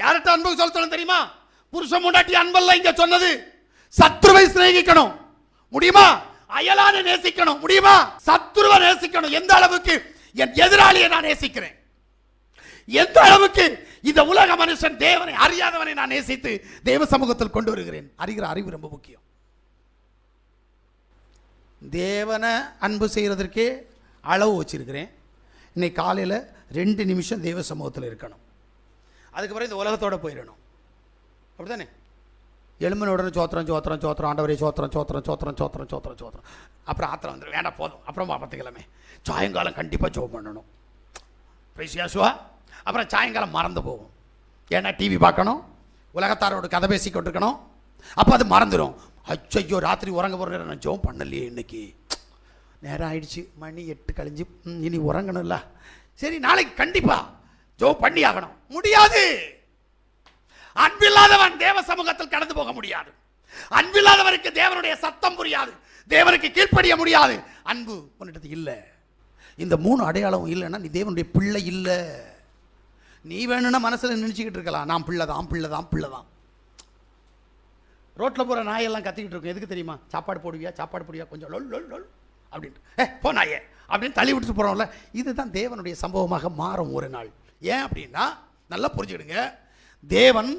யார்கிட்ட அன்பு செலுத்தணும் தெரியுமா? புருஷன் முன்னாடி அன்பல்ல இங்க சொன்னது. சத்துருவை சிநேகிக்கணும் முடியுமா? அயலான நேசிக்கணும் முடியுமா? சத்துருவை நேசிக்கணும். எந்த அளவுக்கு? என் எதிராளியை நான் நேசிக்கிறேன். எந்த அளவுக்கு இந்த உலக மனுஷன் தேவனை அறியாதவனை நான் நேசித்து தேவ சமூகத்தில் கொண்டு வருகிறேன். அறிகிற அறிவு ரொம்ப முக்கியம். தேவனை அன்பு செய்யறதற்கே அளவு வச்சிருக்கிறேன். இன்னைக்கு காலையில் 2 நிமிஷம் தேவ சமூகத்தில் இருக்கணும். அதுக்கப்புறம் இந்த உலகத்தோட போயிடணும். அப்படித்தானே? எலும்பின உடனே சோத்திரம் சோத்திரம் சோத்திரம் ஆண்டவரே சோத்திரம் சோத்திரம் சோத்திரம் சோத்திரம் சோத்திரம் சோத்திரம். அப்புறம் ஆத்திரம் வந்துடும். வேண்டாம் போதும். அப்புறம் பார்த்துக்கலாமே. சாயங்காலம் கண்டிப்பாக ஜெபம் பண்ணணும். பிரைசியாசுவா. அப்புறம் சாயங்காலம் மறந்து போகும். ஏன்னா டிவி பார்க்கணும், உலகத்தாரோட கதை பேசி கொண்டிருக்கணும். அப்போ அது மறந்துடும். அச்சோ ராத்திரி உறங்க போகிற நேரம் நான் ஜெபம் பண்ணலையே, இன்னைக்கு நேரம் ஆயிடுச்சு, மணி 8 கழிஞ்சு, இனி உறங்கணும்ல, சரி நாளைக்கு கண்டிப்பா ஜெபம் பண்ணி ஆகணும். முடியாது. அன்பில்லாதவன் தேவ சமூகத்தில் கடந்து போக முடியாது. அன்பில்லாதவருக்கு தேவனுடைய சத்தம் புரியாது, தேவனுக்கு கீழ்ப்படிய முடியாது. அன்பு உன்னிடத்து இல்லை. இந்த 3 அடையாளம் இல்லைன்னா நீ தேவனுடைய பிள்ளை இல்லை. நீ வேணும்னா மனசில் நினச்சிக்கிட்டு இருக்கலாம், நான் பிள்ளைதான் பிள்ளைதான் பிள்ளைதான். ரோட்டில் போகிற நாயெல்லாம் கத்திக்கிட்டு இருக்கும். எதுக்கு தெரியுமா? சாப்பாடு போடுவியா சாப்பாடு போடுவியா கொஞ்சம் லொல் லொல் லொல் அப்படின்ட்டு போ நாயே அப்படின்னு தள்ளி விட்டுட்டு போகிறோம்ல. இதுதான் தேவனுடைய சம்பவமாக மாறும் ஒரு நாள். ஏன் அப்படின்னா நல்லா புரிஞ்சுக்கிடுங்க. தேவன்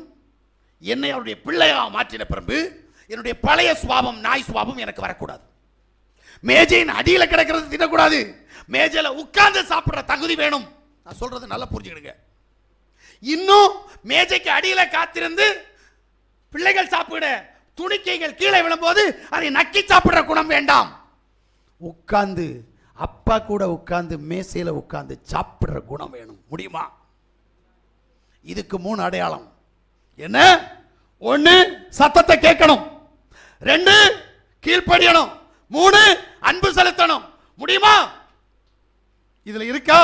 என்னை அவருடைய பிள்ளையாக மாற்றின பிறகு என்னுடைய பழைய சுவாபம், நாய் சுவாபம் எனக்கு வரக்கூடாது. மேஜையின் அடியில் கிடக்கிறது தின்னக்கூடாது. மேஜையில உட்கார்ந்து சாப்பிட்ற தகுதி வேணும். நான் சொல்றது நல்லா புரிஞ்சுக்கிடுங்க. இன்னும் மேஜைக்கு அடியில காத்திருந்து பிள்ளைகள் சாப்பிட துணிக்கைகள் கீழே விழும்போது அதை நக்கி சாப்பிடுற குணம் வேண்டாம். உட்கார்ந்து அப்பா கூட உட்கார்ந்து மேசையில உட்கார்ந்து சாப்பிடுற குணம் வேணும். முடியுமா? இதுக்கு 3 அடையாளம். என்ன? 1 சத்தத்தை கேட்கணும், 2 கீழ்ப்படியணும், 3 அன்பு செலுத்தணும். முடியுமா? இதுல இருக்கா?